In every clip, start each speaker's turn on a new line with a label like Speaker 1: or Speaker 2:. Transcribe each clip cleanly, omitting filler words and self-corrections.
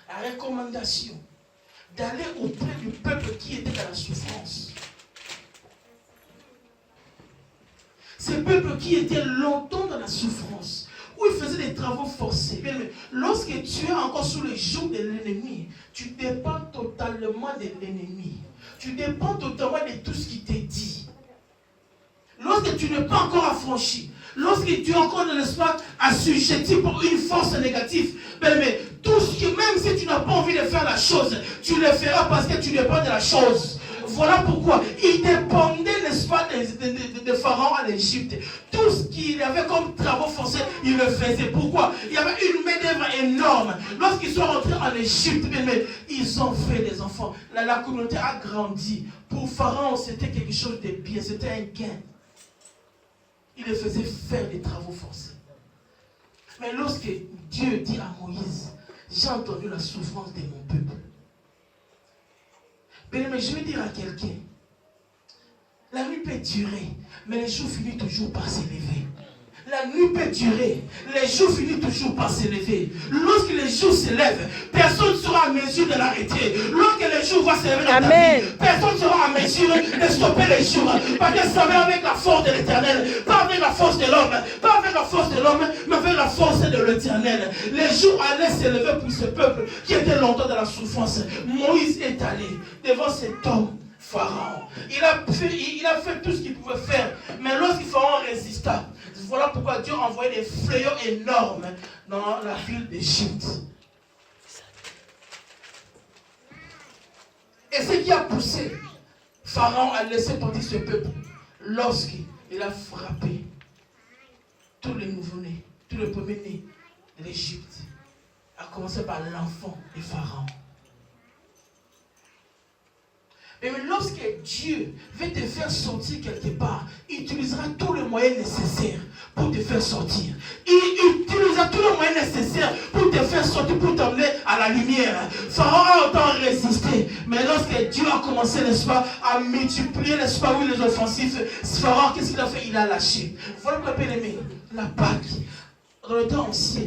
Speaker 1: la recommandation d'aller auprès du peuple qui était dans la souffrance. Ce peuple qui était longtemps dans la souffrance, où il faisait des travaux forcés. Mais lorsque tu es encore sous le joug de l'ennemi, tu dépends totalement de l'ennemi. Tu dépends totalement de tout ce qui t'est dit. Lorsque tu n'es pas encore affranchi, lorsque tu es encore, n'est-ce pas, assujetti pour une force négative, mais tout ce qui, même si tu n'as pas envie de faire la chose, tu le feras parce que tu dépends de la chose. Voilà pourquoi il dépendait, n'est-ce pas, de Pharaon en Égypte. Tout ce qu'il avait comme travaux forcés, il le faisait. Pourquoi? Il y avait une main-d'œuvre énorme. Lorsqu'ils sont rentrés en Égypte, mais ils ont fait des enfants. La communauté a grandi. Pour Pharaon, c'était quelque chose de bien, c'était un gain. Il les faisait faire des travaux forcés. Mais lorsque Dieu dit à Moïse, j'ai entendu la souffrance de mon peuple. Mais je vais dire à quelqu'un, la nuit peut durer, mais le jour finit toujours par s'élever. La nuit peut durer, les jours finissent toujours par s'élever. Lorsque les jours s'élèvent, personne ne sera en mesure de l'arrêter. Lorsque les jours vont s'élever dans ta vie, personne ne sera en mesure de stopper les jours. Parce que ça va avec la force de l'Éternel, pas avec la force de l'homme, pas avec la force de l'homme, mais avec la force de l'Éternel. Les jours allaient s'élever pour ce peuple qui était longtemps dans la souffrance. Moïse est allé devant cet homme. Pharaon. Il a fait tout ce qu'il pouvait faire. Mais lorsque Pharaon résista, voilà pourquoi Dieu a envoyé des fléaux énormes dans la ville d'Égypte. Et ce qui a poussé Pharaon à laisser partir ce peuple, lorsqu'il a frappé tous les nouveau-nés, tous les premiers-nés de l'Égypte, à commencer par l'enfant de Pharaon. Mais lorsque Dieu veut te faire sortir quelque part, il utilisera tous les moyens nécessaires pour te faire sortir. Il utilisera tous les moyens nécessaires pour te faire sortir, pour t'emmener à la lumière. Pharaon a autant résisté. Mais lorsque Dieu a commencé, n'est-ce pas, à multiplier, n'est-ce pas, oui, les offensifs, Pharaon, qu'est-ce qu'il a fait? Il a lâché. Voilà pourquoi, bien aimé, la Pâque, dans le temps ancien,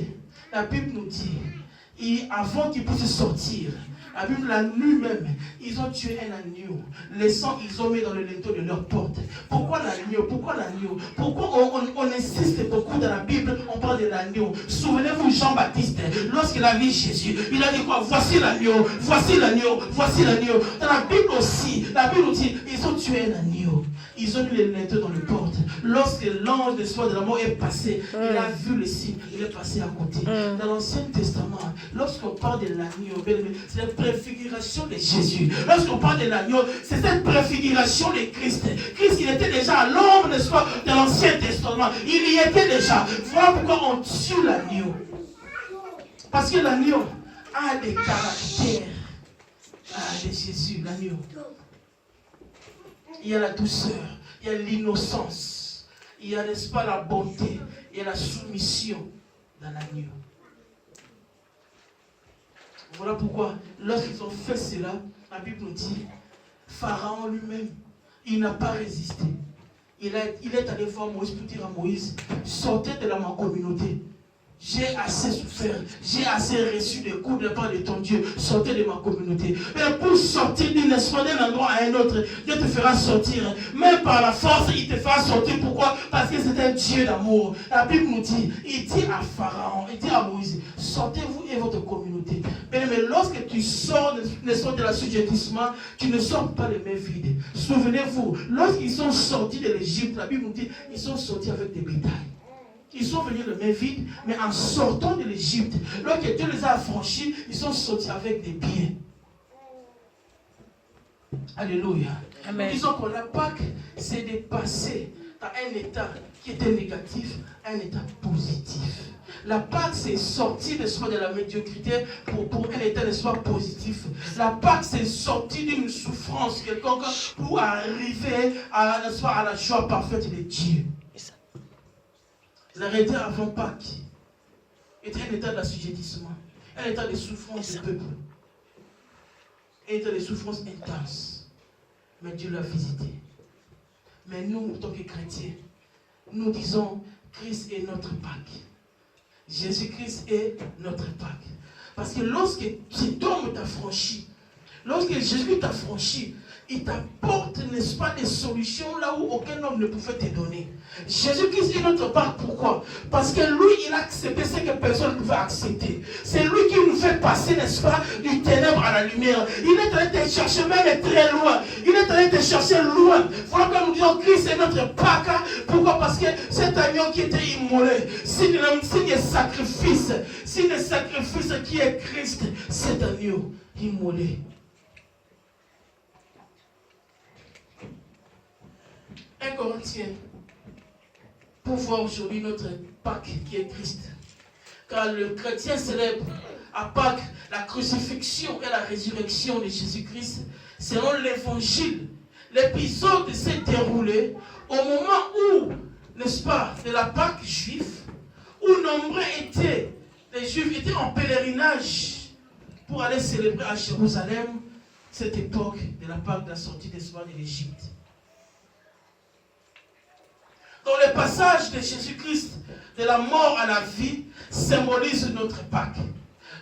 Speaker 1: la Bible nous dit, avant qu'il puisse sortir, la Bible, la nuit même, ils ont tué un agneau. Les sangs, ils ont mis dans le linteau de leur porte. Pourquoi l'agneau? Pourquoi l'agneau? Pourquoi on insiste beaucoup dans la Bible, on parle de l'agneau? Souvenez-vous Jean-Baptiste, lorsqu'il a vu Jésus, il a dit quoi? Voici l'agneau, voici l'agneau, voici l'agneau. Dans la Bible aussi, la Bible dit, ils ont tué un agneau. Ils ont mis les linteaux dans les portes. Lorsque l'ange de soi de la mort est passé, il a vu le signe, il est passé à côté. Dans l'Ancien Testament, lorsqu'on parle de l'agneau, c'est la préfiguration de Jésus. Lorsqu'on parle de l'agneau, c'est cette préfiguration de Christ. Christ, il était déjà à l'ombre, n'est-ce pas, de l'Ancien Testament. Il y était déjà. Voilà pourquoi on tue l'agneau. Parce que l'agneau a des caractères de Jésus, l'agneau. Il y a la douceur, il y a l'innocence, il y a, n'est-ce pas, la bonté, il y a la soumission dans l'agneau. Voilà pourquoi, lorsqu'ils ont fait cela, la Bible nous dit, Pharaon lui-même, il n'a pas résisté. Il est allé voir Moïse pour dire à Moïse, sortez de ma communauté. J'ai assez souffert, j'ai assez reçu des coups de la part de ton Dieu. Sortez de ma communauté. Et pour sortir d'un endroit à un autre, Dieu te fera sortir. Même par la force, il te fera sortir. Pourquoi? Parce que c'est un Dieu d'amour. La Bible nous dit, il dit à Pharaon, il dit à Moïse, sortez-vous et votre communauté. Mais lorsque tu sors de l'assujettissement, tu ne sors pas les mains vides. Souvenez-vous, lorsqu'ils sont sortis de l'Égypte, la Bible nous dit, ils sont sortis avec des bétails. Ils sont venus les mains vides, mais en sortant de l'Égypte, lorsque Dieu les a affranchis, ils sont sortis avec des biens. Alléluia. Amen. Nous disons que la Pâque, c'est de passer dans un état qui était négatif à un état positif. La Pâque, c'est sortir de la médiocrité pour un état de soi positif. La Pâque, c'est sortir d'une souffrance quelconque pour arriver à la joie parfaite de Dieu. L'arrêté avant Pâques était un état d'assujettissement, un état de souffrance du peuple, un état de souffrance intense. Mais Dieu l'a visité. Mais nous, en tant que chrétiens, nous disons Christ est notre Pâques. Jésus-Christ est notre Pâques. Parce que lorsque cet homme t'a franchi, lorsque Jésus t'a franchi, il t'apporte, n'est-ce pas, des solutions là où aucun homme ne pouvait te donner. Jésus-Christ est notre part. Pourquoi? Parce que lui, il a accepté ce que personne ne pouvait accepter. C'est lui qui nous fait passer, n'est-ce pas, du ténèbre à la lumière. Il est allé te chercher même très loin. Il est allé te chercher loin. Voilà comme nous disons, Christ est notre Pâques. Pourquoi? Parce que cet agneau qui était immolé, signe de sacrifice qui est Christ, cet agneau immolé. Un Corinthien, pour voir aujourd'hui notre Pâques qui est Christ. Car le chrétien célèbre à Pâques la crucifixion et la résurrection de Jésus-Christ selon l'évangile. L'épisode s'est déroulé au moment où, n'est-ce pas, de la Pâques juive, où nombreux étaient, les Juifs étaient en pèlerinage pour aller célébrer à Jérusalem cette époque de la Pâques de la sortie d'Espagne de l'Égypte. Dans le passage de Jésus-Christ, de la mort à la vie, symbolise notre Pâques.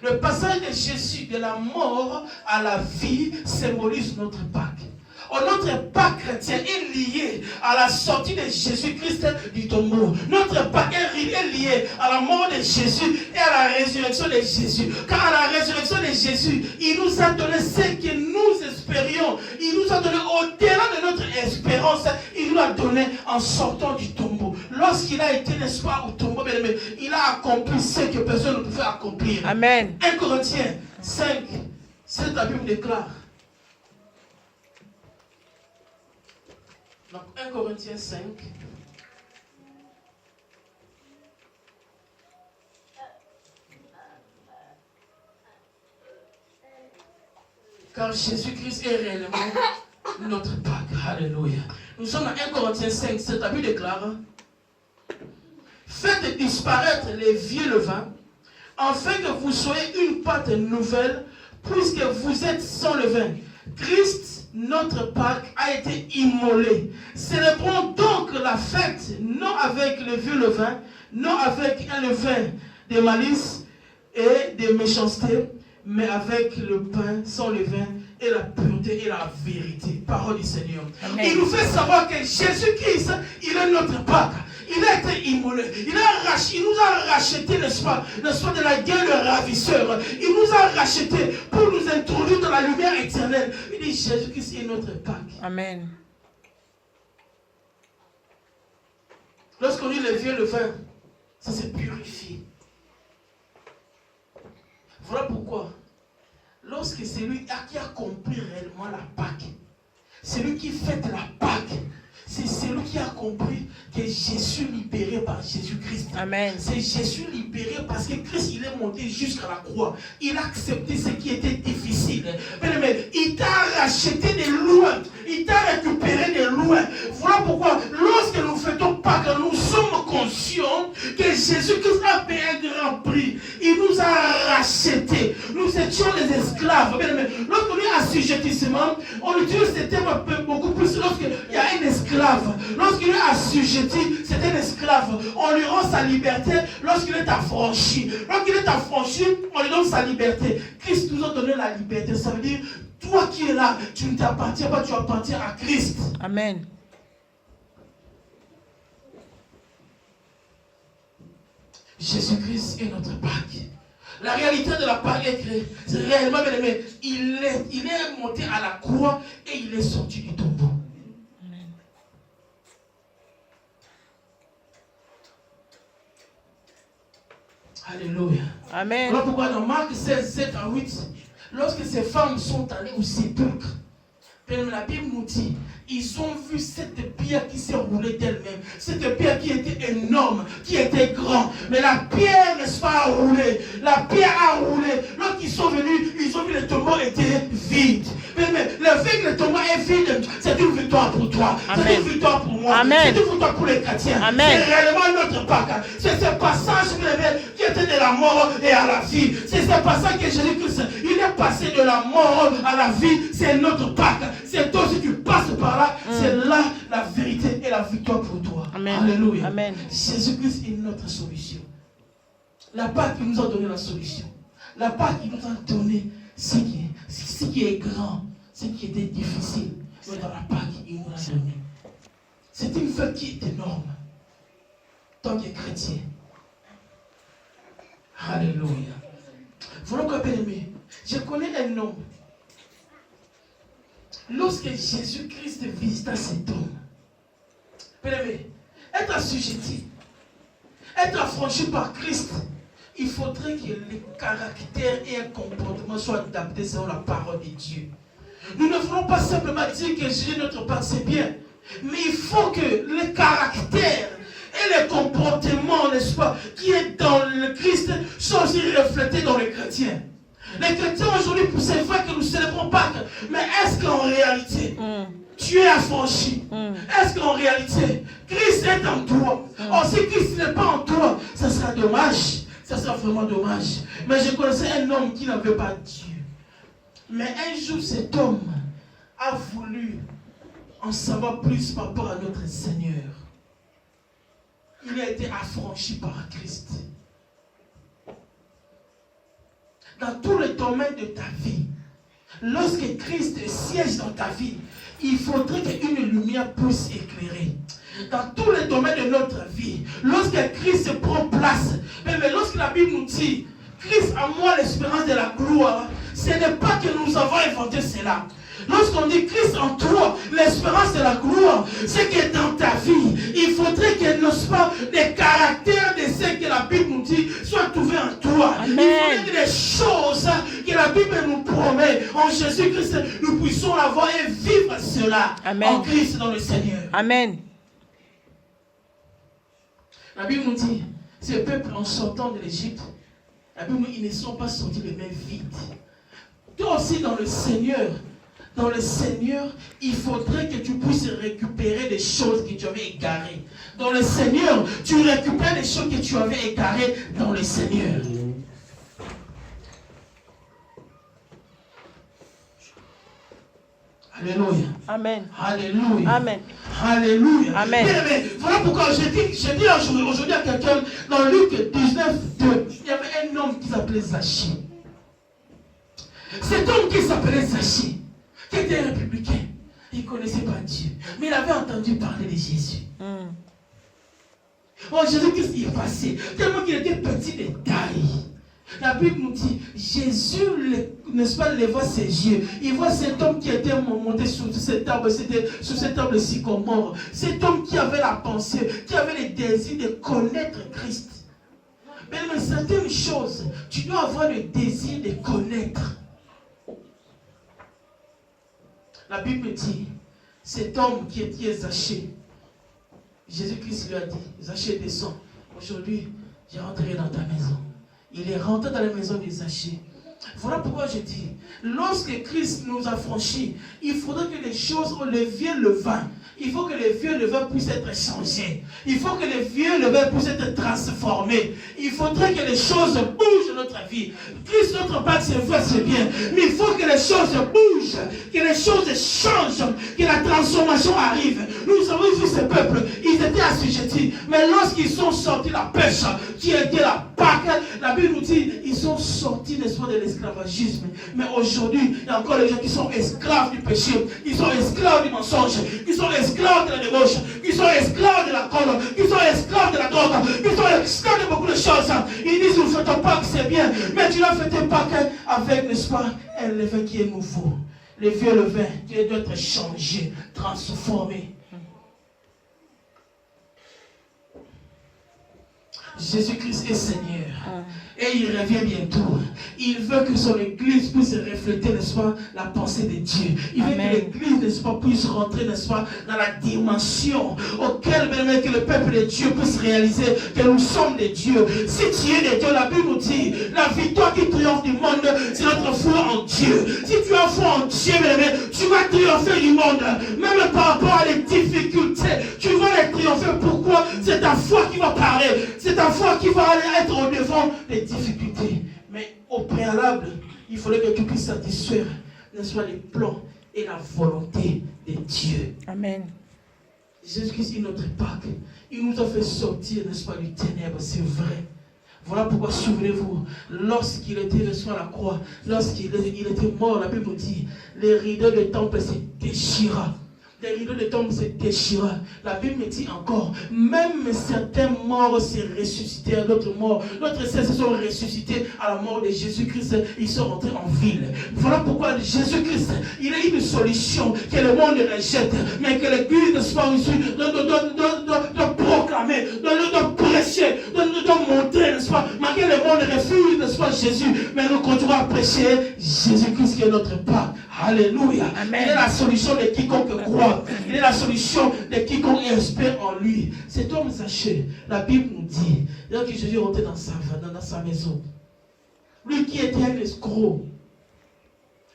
Speaker 1: Le passage de Jésus de la mort à la vie symbolise notre Pâques. Notre Pâques chrétien est lié à la sortie de Jésus-Christ du tombeau. Notre Pâques est lié à la mort de Jésus et à la résurrection de Jésus. Car à la résurrection de Jésus, il nous a donné ce que nous espérions. Il nous a donné au-delà de notre espérance. Il nous a donné en sortant du tombeau. Lorsqu'il a été, n'est-ce pas, au tombeau, il a accompli ce que personne ne pouvait accomplir.
Speaker 2: Amen.
Speaker 1: 1 Corinthiens 5, c'est la Bible déclare. Donc 1 Corinthiens 5. Car Jésus-Christ est réellement notre Pâques. Alléluia. Nous sommes à 1 Corinthiens 5. Cette Bible déclare: faites disparaître les vieux levains, afin que vous soyez une pâte nouvelle, puisque vous êtes sans levain. Christ, notre Pâques, a été immolé. Célébrons donc la fête, non avec le vieux levain, non avec un levain de malice et de méchanceté, mais avec le pain sans levain et la pureté et la vérité. Parole du Seigneur. Amen. Il nous fait savoir que Jésus-Christ, il est notre Pâques. Il a été immolé. Il nous a racheté, n'est-ce pas, de la guerre de ravisseur. Il nous a racheté pour nous introduire dans la lumière éternelle. Il dit Jésus-Christ est notre Pâques.
Speaker 2: Amen.
Speaker 1: Lorsqu'on lit le vieux levain, ça se purifie. Voilà pourquoi, lorsque c'est lui qui a compris réellement la Pâques, c'est lui qui fête la Pâques, c'est celui qui a compris que Jésus libéré par Jésus-Christ.
Speaker 2: Amen.
Speaker 1: C'est Jésus libéré parce que Christ, il est monté jusqu'à la croix. Il a accepté ce qui était difficile. Mais il t'a racheté de loin. Il t'a récupéré de loin. Voilà pourquoi, lorsque nous fêtons Pâques, nous sommes conscients que Jésus-Christ a payé un grand prix. Il nous a rachetés. Nous étions les esclaves. Mais lorsqu'on est assujettissement, on utilise ce terme beaucoup plus lorsqu'il y a un esclave. Lorsqu'il est assujetti, c'est un esclave. On lui rend sa liberté lorsqu'il est affranchi. Lorsqu'il est affranchi, on lui donne sa liberté. Christ nous a donné la liberté. Ça veut dire, toi qui es là, tu ne t'appartiens pas, tu appartiens à Christ.
Speaker 2: Amen.
Speaker 1: Jésus-Christ est notre Pâques. La réalité de la Pâques est que réellement, il est monté à la croix et il est sorti du tombeau. Alléluia.
Speaker 2: Amen.
Speaker 1: Voilà pourquoi dans Marc 16, 7 à 8, lorsque ces femmes sont allées au sépulcre, la Bible nous dit, ils ont vu cette pierre qui s'est roulée d'elle-même. Cette pierre qui était énorme, qui était grande. Mais la pierre, n'est-ce pas, a roulé. La pierre a roulé. Lorsqu'ils sont venus, ils ont vu que le tombeau était vide. Mais le fait que le tombeau est vide, c'est une victoire pour toi. C'est une victoire pour moi. C'est une victoire pour les chrétiens. C'est réellement notre Pâques. C'est ce passage qui était de la mort et à la vie. C'est ce passage que Jésus-Christ, il est passé de la mort à la vie. C'est notre Pâques. C'est toi, si tu passes par là, c'est là la vérité et la victoire pour toi.
Speaker 2: Amen.
Speaker 1: Alléluia.
Speaker 2: Amen.
Speaker 1: Jésus-Christ est notre solution. La Pâques nous a donné la solution. La Pâque, il nous a donné ce qui est grand, ce qui était difficile. Mais dans la Pâque, il nous a donné. C'est une fête qui est énorme. Tant que chrétien. Alléluia. Voilà quoi, bien aimé. Je connais un homme. Lorsque Jésus-Christ visita cet homme, bien aimé, être assujetti, être affranchi par Christ, il faudrait que le caractère et un comportement soient adaptés selon la parole de Dieu. Nous ne voulons pas simplement dire que Jésus est notre Père, c'est bien. Mais il faut que le caractère et le comportement, n'est-ce pas, qui est dans le Christ, soient aussi reflétés dans les chrétiens. Les chrétiens aujourd'hui, c'est vrai que nous célébrons Pâques, mais est-ce qu'en réalité, tu es affranchi? Est-ce qu'en réalité, Christ est en toi? Or, si Christ n'est pas en toi, ça sera dommage. Ça sera vraiment dommage. Mais je connaissais un homme qui n'avait pas Dieu. Mais un jour, cet homme a voulu en savoir plus par rapport à notre Seigneur. Il a été affranchi par Christ. Dans tous les domaines de ta vie, lorsque Christ siège dans ta vie, il faudrait qu'une lumière puisse éclairer. Dans tous les domaines de notre vie, lorsque Christ prend place, mais lorsque la Bible nous dit, Christ a moi l'espérance de la gloire, ce n'est pas que nous avons inventé cela. Lorsqu'on dit Christ en toi, l'espérance de la gloire, c'est que dans ta vie, il faudrait que, n'est-ce pas, les caractères de ce que la Bible nous dit soient trouvés en toi. Amen. Il faudrait que les choses que la Bible nous promet en Jésus-Christ, nous puissions l'avoir et vivre cela. Amen. En Christ dans le Seigneur. Amen. La Bible nous dit, ces peuples en sortant de l'Égypte, la Bible nous dit, ils ne sont pas sortis les mains vides. Toi aussi dans le Seigneur, il faudrait que tu puisses récupérer des choses que tu avais égarées. Dans le Seigneur, tu récupères les choses que tu avais égarées dans le Seigneur. Alléluia. Amen. Alléluia. Amen. Alléluia. Amen. Mais voilà pourquoi je dis aujourd'hui à quelqu'un, dans Luc 19, 2, il y avait un homme qui s'appelait Zachée. Cet homme qui s'appelait Zachée, qui était républicain, il ne connaissait pas Dieu, mais il avait entendu parler de Jésus. Oh, Jésus-Christ y est passé, tellement qu'il était petit de taille. La Bible nous dit, Jésus, n'est-ce pas, il voit ses yeux. Il voit cet homme qui était monté sur cet arbre, sur cet arbre sycomore. Cet homme qui avait la pensée, qui avait le désir de connaître Christ. Mais certaines choses, tu dois avoir le désir de connaître. La Bible dit, cet homme qui est Zachée, Jésus-Christ lui a dit, Zachée descend, aujourd'hui, je rentrerai dans ta maison. Il est rentré dans la maison de Zachée. Voilà pourquoi je dis, lorsque Christ nous a franchis, il faudrait que les choses, le vieux levain, il faut que les vieux levains puissent être changés. Il faut que les vieux levains puissent être transformés. Il faudrait que les choses bougent dans notre vie. Christ, notre Père, c'est vrai, c'est bien. Mais il faut que les choses bougent, que les choses changent, que la transformation arrive. Nous avons vu ce peuple, ils étaient assujettis. Mais lorsqu'ils sont sortis de la pêche, qui était la Pâque, la Bible nous dit, ils sont sortis, n'est-ce pas, de l'esclavagisme. Mais aujourd'hui, il y a encore les gens qui sont esclaves du péché, qui sont esclaves du mensonge, qui sont esclaves de la débauche, qui sont esclaves de la colle, qui sont esclaves de la drogue, qui sont esclaves de beaucoup de choses. Ils disent, nous ne fêtons pas que c'est bien, mais tu ne fêtes pas avec, n'est-ce pas, un levain qui est nouveau. Le vieux levain qui doit être changé, transformé. Jésus-Christ est Seigneur. Et il revient bientôt. Il veut que son église puisse refléter, n'est-ce pas, la pensée de Dieu. Il veut que l'église, n'est-ce pas, puisse rentrer, n'est-ce pas, dans la dimension auquel même que le peuple de Dieu puisse réaliser que nous sommes des dieux. Si tu es des dieux, la Bible nous dit, la victoire qui triomphe du monde, c'est notre foi en Dieu. Si tu as foi en Dieu, tu vas triompher du monde. Même par rapport à les difficultés, tu vas les triompher. Pourquoi? C'est ta foi qui va parler. C'est ta foi qui va aller être au devant des difficultés. Mais au préalable, il fallait que tu puisses satisfaire, n'est-ce pas, les plans et la volonté de Dieu. Amen. Jésus-Christ est notre Pâque. Il nous a fait sortir, n'est-ce pas, du ténèbre, c'est vrai. Voilà pourquoi, souvenez-vous, lorsqu'il était sur la croix, lorsqu'il était mort, la Bible nous dit, les rideaux du temple se déchira. Les rideaux du temple se déchira. La Bible me dit encore, même certains morts se ressuscitèrent, d'autres morts, d'autres se sont ressuscités à la mort de Jésus-Christ. Ils sont rentrés en ville. Voilà pourquoi Jésus-Christ, il a une solution que le monde rejette, mais que l'Église doit proclamer, doit prêcher, doit montrer, n'est-ce pas? Malgré le monde refuse, n'est-ce pas, Jésus, mais nous continuons à prêcher Jésus-Christ qui est notre Père. Alléluia. Amen. Il est la solution de quiconque croit. Il est la solution de quiconque espère en lui. Cet homme Zachée, la Bible nous dit, que Jésus est rentré dans sa maison. Lui qui était un escroc,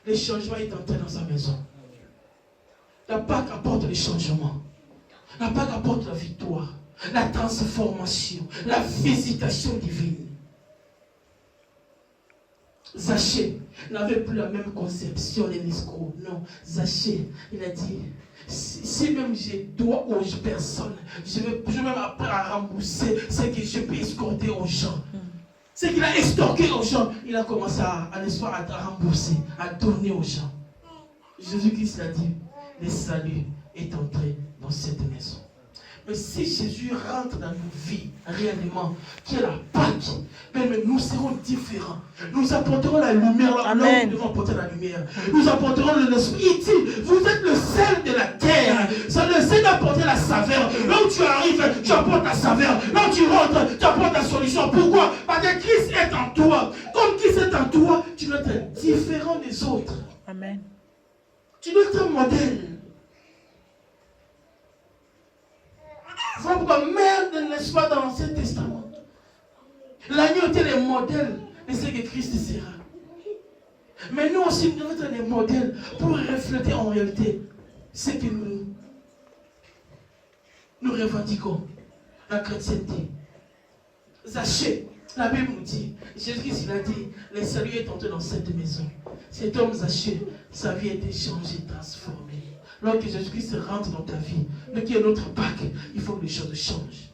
Speaker 1: le changement est entré dans sa maison. La Pâque apporte le changement. La Pâque apporte la victoire, la transformation, la visitation divine. Zachée n'avait plus la même conception de l'escroc. Non, Zachée, il a dit, si même je dois aux personnes, je vais même apprendre à rembourser ce que je peux escorter aux gens. Ce qu'il a estorqué aux gens, il a commencé à rembourser, à donner aux gens. Jésus-Christ a dit, le salut est entré dans cette maison. Mais si Jésus rentre dans nos vies, réellement, qui est la Pâque, mais nous serons différents. Nous apporterons la lumière là où nous devons apporter la lumière. Nous apporterons l'esprit. Il dit, vous êtes le sel de la terre. C'est le sel d'apporter la saveur. Là où tu arrives, tu apportes la saveur. Là où tu rentres, tu apportes la solution. Pourquoi? Parce que Christ est en toi. Comme Christ est en toi, tu dois être différent des autres.
Speaker 2: Amen.
Speaker 1: Tu dois être un modèle. Voilà pourquoi même, n'est-ce pas, dans l'Ancien Testament, l'agneau était le modèle de ce que Christ sera. Mais nous aussi, nous devons être les modèles pour refléter en réalité ce que nous revendiquons, la chrétienté. Zachée, la Bible nous dit, Jésus-Christ il a dit, le salut est entré dans cette maison. Cet homme Zachée, sa vie a été changée, transformée. Lorsque Jésus-Christ rentre dans ta vie, mais qui est notre Pâque, il faut que les choses changent.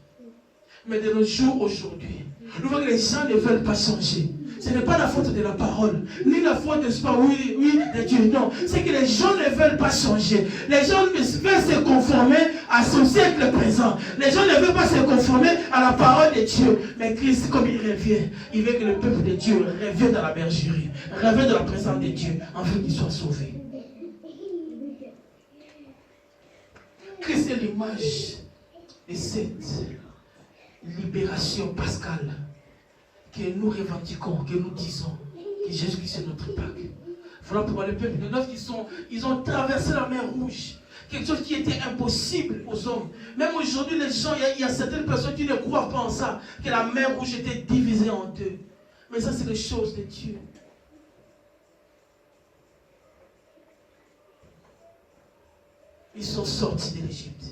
Speaker 1: Mais de nos jours aujourd'hui, nous voyons que les gens ne veulent pas changer. Ce n'est pas la faute de la parole, ni la faute de ce pas, oui, de Dieu. Non, c'est que les gens ne veulent pas changer. Les gens veulent se conformer à son siècle présent. Les gens ne veulent pas se conformer à la parole de Dieu. Mais Christ, comme il revient, il veut que le peuple de Dieu revienne dans la bergerie, revienne dans la présence de Dieu, afin qu'il soit sauvé. Christ est l'image de cette libération pascale que nous revendiquons, que nous disons que Jésus-Christ est notre Pâque. Voilà pourquoi le peuple de neuf, ils ont traversé la mer Rouge. Quelque chose qui était impossible aux hommes. Même aujourd'hui, les gens, il y a certaines personnes qui ne croient pas en ça, que la mer Rouge était divisée en deux. Mais ça, c'est les choses de Dieu. Ils sont sortis de l'Égypte.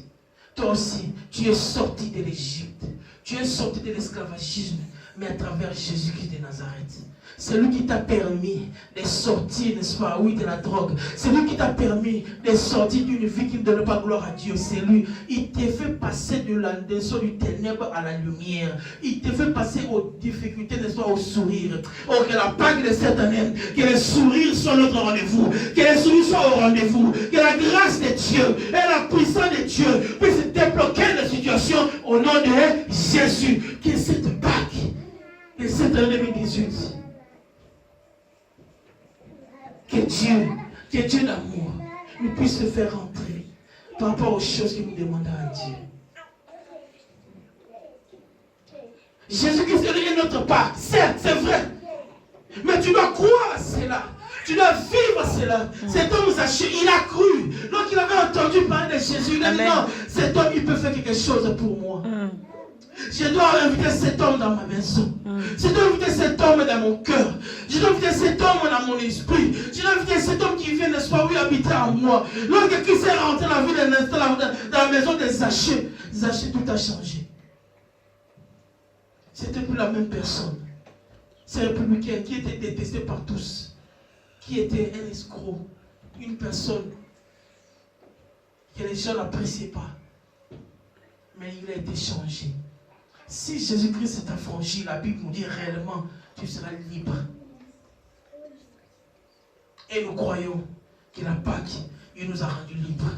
Speaker 1: Toi aussi, tu es sorti de l'Égypte. Tu es sorti de l'esclavagisme, mais à travers Jésus-Christ de Nazareth. C'est lui qui t'a permis de sortir, n'est-ce pas, oui, de la drogue. C'est lui qui t'a permis de sortir d'une vie qui ne donne pas gloire à Dieu. C'est lui. Il te fait passer de la descente du ténèbre à la lumière. Il te fait passer aux difficultés, n'est-ce pas, au sourire. Oh, que la Pâque de cette année, que les sourires soient notre rendez-vous. Que les sourires soient au rendez-vous. Que la grâce de Dieu et la puissance de Dieu puissent débloquer la situation au nom de Jésus. Que cette Pâque de cette année 2018, que Dieu d'amour nous puisse le faire rentrer par rapport aux choses que nous demandons à Dieu. Jésus-Christ est notre Pâque, certes, c'est vrai. Mais tu dois croire à cela. Tu dois vivre cela. Cet homme Zachée, il a cru. Donc il avait entendu parler de Jésus. Il a dit non, cet homme, il peut faire quelque chose pour moi. Je dois inviter cet homme dans ma maison. Je dois inviter cet homme dans mon cœur. Je dois inviter cet homme dans mon esprit. Je dois inviter cet homme qui vient, n'est-ce pas, oui, habiter en moi. Lorsque Christ est rentré dans la vie dans la maison de Zachée, Zachée, tout a changé. C'était plus la même personne. C'est un républicain qui était détesté par tous. Qui était un escroc. Une personne que les gens n'appréciaient pas. Mais il a été changé. Si Jésus-Christ s'est affranchi, la Bible nous dit réellement, tu seras libre. Et nous croyons que la Pâque, il nous a rendus libres.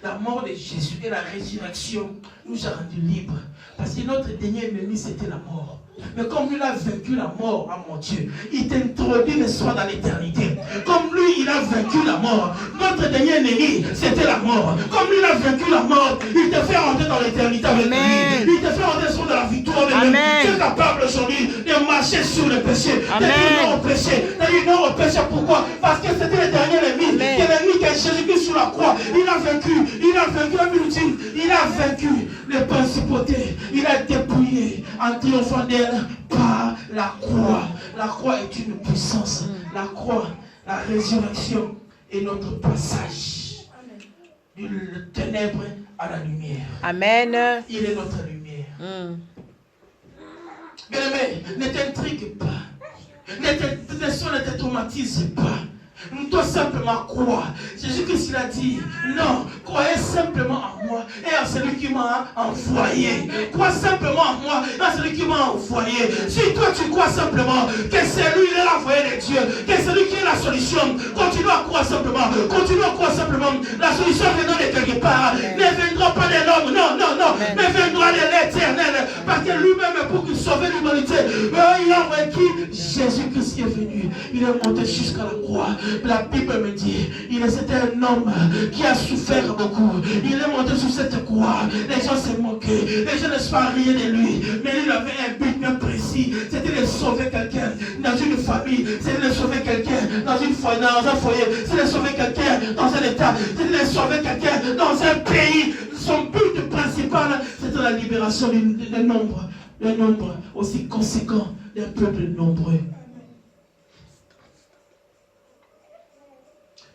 Speaker 1: La mort de Jésus et la résurrection nous a rendus libres. Parce que notre dernier ennemi, c'était la mort. Mais comme lui, il a vaincu la mort, ah mon Dieu, il t'introduit le soir dans l'éternité. Comme lui, il a vaincu la mort. Notre dernier ennemi, c'était la mort. Comme lui, il a vaincu la mort, il te fait rentrer dans l'éternité avec lui. Il te fait rentrer sur de la victoire de lui. Tu es capable aujourd'hui de marcher sur le péché, de dire non au péché. De dire non au péché. Pourquoi? Parce que c'était le dernier ennemi. L'ennemi que Jésus-Christ sur la croix, il a vaincu. Il a vaincu la multitude. Il a vaincu les principautés. Il a dépouillé en triomphant d'elle par la croix. La croix est une puissance. La croix, la résurrection est notre passage du ténèbre à la lumière. Amen. Il est notre lumière. Bien-aimé, ne t'intrigue pas. Ne te traumatise pas. Toi simplement crois. Jésus-Christ il a dit, non, croyez simplement en moi et en celui qui m'a envoyé. Crois simplement en moi et en celui qui m'a envoyé. Si toi tu crois simplement que c'est lui, il est l'envoyé de Dieu, que c'est lui qui est la solution, continue à croire simplement. Continue à croire simplement. La solution viendra de quelque part. Ne viendra pas de l'homme, non, non, non, mais viendra de l'Éternel. Parce que lui-même, pour qu'il sauve l'humanité, il a envoyé qui? Jésus-Christ est venu. Il est monté jusqu'à la croix. La Bible me dit, c'était un homme qui a souffert beaucoup. Il est monté sur cette croix. Les gens se moquaient. Les gens ne sont pas rien de lui. Mais il avait un but bien précis. C'était de sauver quelqu'un dans une famille. C'était de sauver quelqu'un dans un foyer. C'était de sauver quelqu'un dans un état. C'était de sauver quelqu'un dans un pays. Son but principal, c'était la libération d'un nombre. Un nombre aussi conséquent d'un peuple nombreux.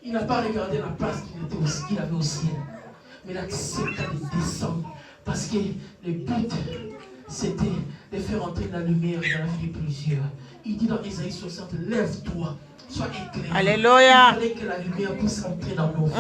Speaker 1: Il n'a pas regardé la place qu'il avait au ciel. Mais il a accepté de descendre. Parce que le but, c'était de faire entrer la lumière dans la vie de plusieurs. Il dit dans Isaïe 60, lève-toi, sois éclairé. Alléluia. Il fallait que la lumière puisse entrer dans nos vies.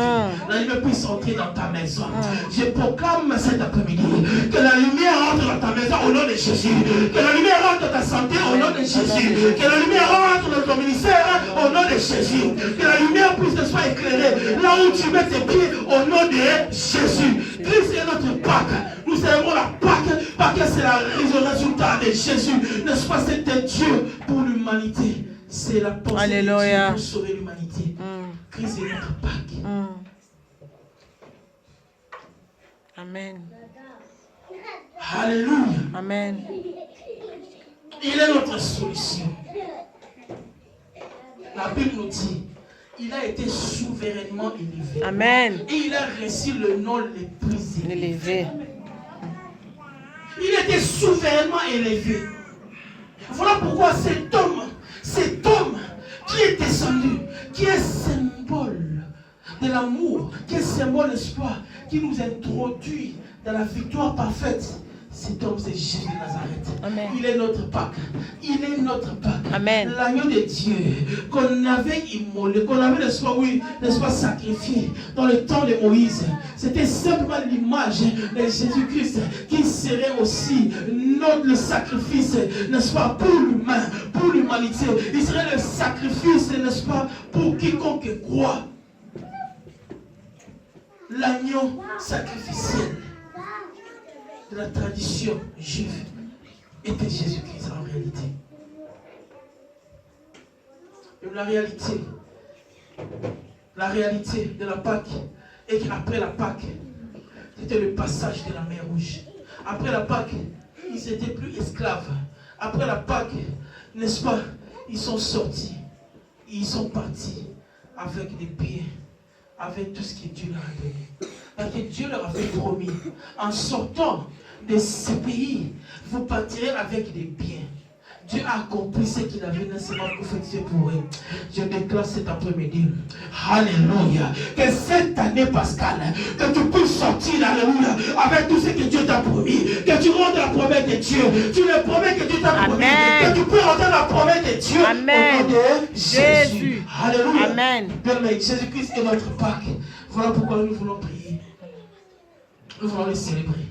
Speaker 1: La lumière puisse entrer dans ta maison. Je proclame cet après-midi que la lumière entre dans ta maison au nom de Jésus. Que la lumière entre dans ta santé au nom de Jésus. Que la lumière entre dans ton ministère au nom de Jésus. Que la lumière puisse te soit éclairée là où tu mets tes pieds au nom de Jésus. Christ est notre Pâque. Nous célébrons la Pâque parce que c'est le résultat de Jésus. N'est-ce pas? C'était Dieu pour l'humanité. C'est la pensée de Dieu pour sauver l'humanité. Christ est notre Pâque. Amen. Alléluia. Amen. Il est notre solution. La Bible nous dit, il a été souverainement élevé. Amen. Et il a reçu le nom le plus élevé. Il était souverainement élevé. Voilà pourquoi cet homme qui est descendu, qui est symbole de l'amour, qui est symbole d'espoir, qui nous introduit dans la victoire parfaite. Cet homme, c'est Jésus de Nazareth. Amen. Il est notre Pâque. Il est notre Pâque. Amen. L'agneau de Dieu qu'on avait immolé, qu'on avait, n'est-ce pas, sacrifié dans le temps de Moïse. C'était simplement l'image de Jésus-Christ qui serait aussi le sacrifice, n'est-ce pas, pour l'humain, pour l'humanité. Il serait le sacrifice, n'est-ce pas, pour quiconque croit. L'agneau sacrificiel de la tradition juive était Jésus-Christ en réalité. Et la réalité de la Pâque est qu'après la Pâque, c'était le passage de la mer Rouge. Après la Pâque, ils n'étaient plus esclaves. Après la Pâque, n'est-ce pas, ils sont sortis. Ils sont partis avec des biens, avec tout ce que Dieu leur a donné. Parce que Dieu leur avait promis, en sortant de ce pays, vous partirez avec des biens. Dieu a accompli ce qu'il avait nécessairement prophétisé pour eux. Je déclare cet après-midi, alléluia, que cette année pascale, que tu puisses sortir, alléluia, avec tout ce que Dieu t'a promis, que tu rentres la promesse de Dieu, tu le promets que Dieu t'a promis, que tu peux rentrer la promesse de Dieu. Amen. Au nom de Jésus. Alléluia. Amen. Jésus-Christ est notre Pâque. Voilà pourquoi nous voulons prier. Nous voulons le célébrer.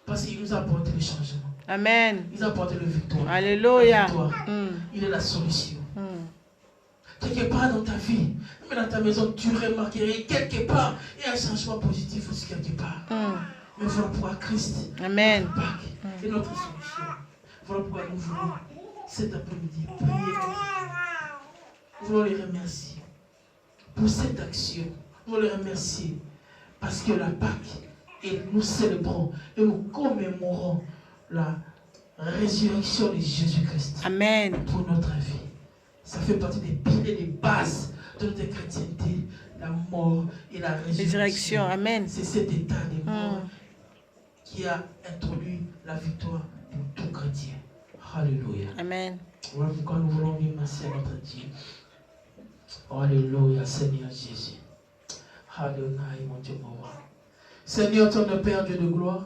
Speaker 1: Parce qu'il nous a apporté le changement.
Speaker 2: Amen.
Speaker 1: Il a apporté la victoire.
Speaker 2: Alléluia.
Speaker 1: La victoire. Il est la solution. Quelque part dans ta vie, même dans ta maison, tu remarquerais quelque part, il y a un changement positif aussi quelque part. Mais voilà pourquoi Christ,
Speaker 2: Amen.
Speaker 1: Pâques, est notre solution. Voilà pourquoi nous voulons cet après-midi prier. Nous voulons les remercier pour cette action. Nous voulons les remercier parce que la Pâque, et nous célébrons et nous commémorons la résurrection de Jésus-Christ.
Speaker 2: Amen.
Speaker 1: Pour notre vie. Ça fait partie des piliers, des bases de notre chrétienté, la mort et la résurrection.
Speaker 2: Amen.
Speaker 1: C'est cet état de mort qui a introduit la victoire pour tout chrétien. Alléluia.
Speaker 2: Amen.
Speaker 1: Voilà pourquoi nous voulons dire merci à notre Dieu. Alléluia, Seigneur Jésus. Alléluia, mon Dieu, mon roi. Seigneur, ton Père, Dieu de gloire,